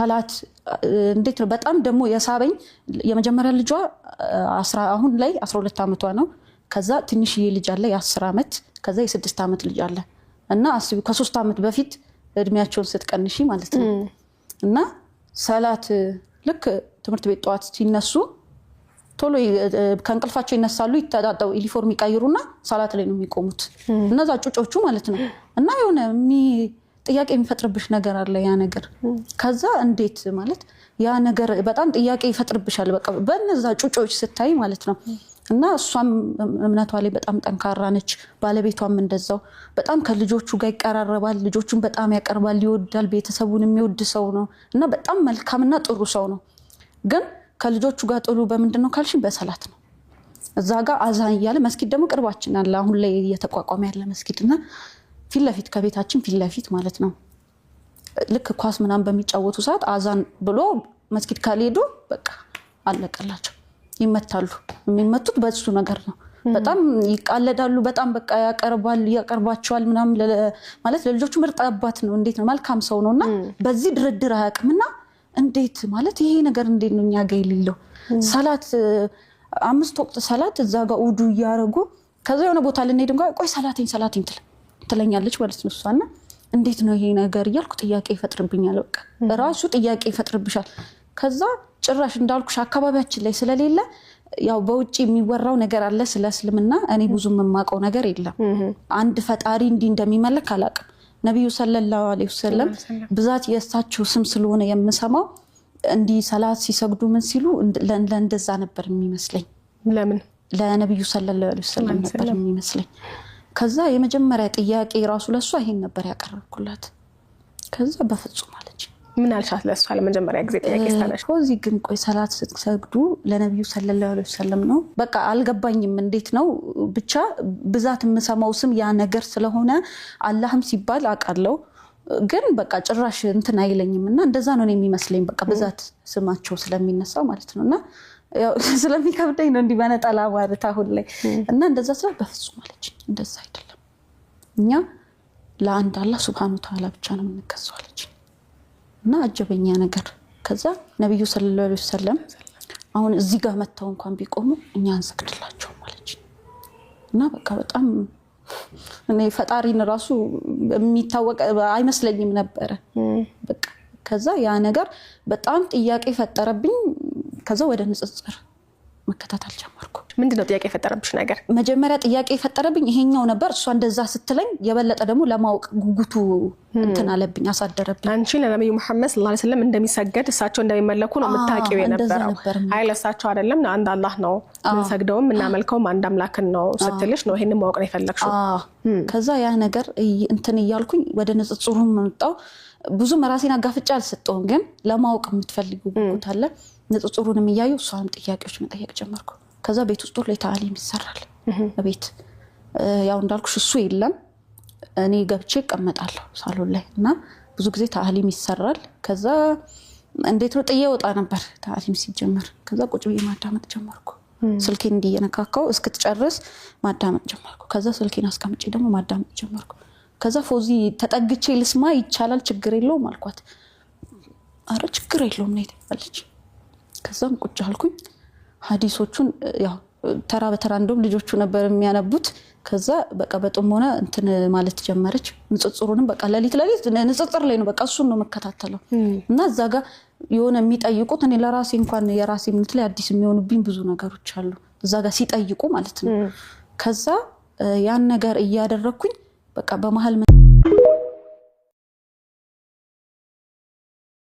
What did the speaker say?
ሰላት እንዴት ነው በጣም ደግሞ የሳበኝ የመጀመሪያ ልጇ አሁን ላይ 12 አመቷ ነው ከዛ ትንሽዬ ልጅ አለ የ10 አመት ከዛ የ6 አመት ልጅ አለ እና አስቢ ከ3 አመት በፊት እድሜያቸውን ስትቀንሺ ማለት ነው እና ሰላት ልክ ትምህርት ቤት ጧት ሲነሱ ቶሎ ከንቅልፋቸው ይነሳሉ ይተዳደው ዩኒፎርም ይቀይሩና ሰላት ላይ ነው የሚቆሙት እነዛ ጩጮቹ ማለት ነው እና የሆነ ጥያቄ የሚፈጥርብሽ ነገር አለ ያ ነገር ከዛ እንዴት ማለት ያ ነገር በጣም ጥያቄ ይፈጥርብሻል በቃ በእነዛ ጩጮች ስታይ ማለት ነው እና እሷም እምነቷ ላይ በጣም ጠንካራ ነች ባለቤቷም እንደዛው በጣም ከልጆቹ ጋር ይቀራረባል ልጆቹን በጣም ያቀርባል ይወዳል ቤተሰቡን የሚወድ ሰው ነው እና በጣም መልካምና ጥሩ ሰው ነው ግን ከልጆቹ ጋር ጥሉ በመንደነው ካልሽን በሰላት ነው እዛ ጋር አዛን ያለ መስጊድ ደግሞ ቅርባችን አለ አሁን ላይ እየተቋቋመ ያለ መስጊድና ፊት ለፊት ከቤታችን ፊት ለፊት ማለት ነው ልክ ኳስ ምናምን በሚጫወቱ ሰዓት አዛን ብሎ መስጊድ ካልሄዱ በቃ አለቀላቸው ይመታሉ የሚመቱት በሱ ነገር ነው በጣም ይቃለዳሉ በጣም በቃ ያቀርባቸዋል ምናምን ማለት ለልጆቹ ምርጥ አባት ነው እንዴት ነው መልካም ሰው ነውና በዚህ ድርድር አያቅምና እንዴት ማለት ይሄ ነገር እንዴት ነው ኛጋ ይልለው ሰላት 5 ወቅት ሰላት እዛ ጋር ውዱ ያረጉ ከዛ የሆነ ቦታ ለኔ ድንጋ ቆይ ሰላቴን ትለኛለች ማለት ነው እሷና እንዴት ነው ይሄ ነገር ይያልኩ ጥያቄ ይፈጥርብኛል በቃ ራሱ ጥያቄ ይፈጥርብሻል ከዛ ጭራሽ እንዳልኩሽ አካባቢያችን ላይ ስለሌለ ያው በውጪ የሚወራው ነገር አለ ስለ እስልምና እኔ ብዙም የማውቀው ነገር የለም አንድ ፈጣሪ እንዲ እንደሚመለክ አላውቅም ነብዩ ሰለላሁ ዐለይሂ ወሰለም ብዛት የእሳቸው ስም ስለሆነ የምሰማው እንዲ ሰላት ሲሰግዱ ምን ሲሉ ለእንደዛ ነበር የሚመስለኝ ለምን ለነብዩ ሰለላሁ ዐለይሂ ወሰለም ነበር የሚመስለኝ ከዛ የመጀመሪያ ጥያቄ ራሱ ለሷ ይሄን ነበር ያቀርብኩላት ከዛ በፍጹም አለች ምን አልሻት ለሷ ለመጀመሪያ ጊዜ ጥያቄ ስታነሽ ኮዚ ግን ቆይ ሰላት ስትሰግዱ ለነብዩ ሰለላሁ ዐለይሂ ወሰለም ነው በቃ አልገባኝም እንዴት ነው ብቻ ብዛት የምሰማው ስም ያ ነገር ስለሆነ አላህም ሲባል አቃለው ግን በቃ ጭራሽ እንትን አይለኝምና እንደዛ ነው የሚመስለኝ በቃ ብዛት ስማቸው ስለሚነሳው ማለት ነውና ያው ስለሚከብደኝ ነው እንዲ በነጠላ ማለት አሁን ላይ እና እንደዛ ስለ በፍጹም አለች እንደዛ አይደለም እኛ ለአንድ አላህ Subhanahu Wa Ta'ala ብቻ ነው የምንከሰው አለች እና አጀበኛ ነገር ከዛ ነብዩ ሰለላሁ ዐለይሂ ወሰለም አሁን እዚህ ጋር መጣው እንኳን ቢቆሙ እኛ አንሰግድላቸው ማለች እና በቃ በጣም እኔ ፈጣሪን ራሱ የሚታወቅ አይመስለኝም ነበር በቃ ከዛ ያ ነገር በጣም ጥያቄ ፈጠረብኝ ከዛ ወደ ንጽጽር መከታተል ጀመርኩ ምንድነው ጥያቄ ፈጠረብሽ ነገር መጀመሪያ ጥያቄ ፈጠረብኝ ይሄኛው ነበር እሷ እንደዛ ስትለኝ የበለጠ ደግሞ ለማወቅ ጉጉቱ እንትን አለብኝ አሳደረብኝ አንቺ ለነብዩ መሐመድ ሰለላሁ ዐለይሂ ወሰለም እንደሚሰገድ እሳቸው እንደሚመለኩ ነው መታቂው የነበረው አይለሳቸው አይደለም አንድ አላህ ነው እንሰግደውም እናመልከውም አንድ አምላክን ነው ስትልሽ ነው ይሄን ማወቅ ነው የፈለግሽው ከዛ ያ ነገር እንትን ይያልኩኝ ወደ ንጽጽሩም መጣው ብዙ መራሴን አጋፍጫ አልሰጠውም ግን ለማወቅ የምትፈልጉ ጉጉት አለ ንጽጽሩንም ይያዩ እሷን ጥያቄዎች መጠየቅ ጀመርኩ ከዛ ቤት ውስጥ ላይ ታሊም ይሰራል በቤት ያው እንዳልኩሽ እሱ የለም እኔ ገብቼ ቀመጣለሁ ሳሎን ላይ እና ብዙ ጊዜ ታሊም ይሰራል ከዛ እንዴት ነው ጥዬ ወጣ ነበር ታሊም ሲጀመር ከዛ ቁጭ ብዬ ማዳመጥ ጀመርኩ ስልኬን እንዲየነካካው እስክትጨርስ ማዳመጥ ጀመርኩ ከዛ ስልኬን አስቀምጬ ደግሞ ማዳመጥ ጀመርኩ ከዛ ፎዚ ተጠግቼ ልስማ ይቻላል ችግር የለውም አልኳት አረ ችግር የለውም ነው ይተፈልች ከዛም ቁጭ አልኩኝ ሐዲሶቹን ያው ተራ በተራ እንደውም ልጆቹ ነበር የሚያነቡት ከዛ በቃ በጥሞና እንትን ማለት ጀመረች ንጽጽሩንም በቃ ለሊት ንጽጽር ላይ ነው በቃ እሱን ነው መከታተለው እና እዛ ጋር የሆነ የሚጠይቁት እኔ ለራሴ እንኳን የራሴ ምንት ላይ አዲስ የሚሆኑብኝ ብዙ ነገሮች አሉ እዛ ጋር ሲጠይቁ ማለት ነው ከዛ ያን ነገር እያደረኩኝ በቃ በመሃል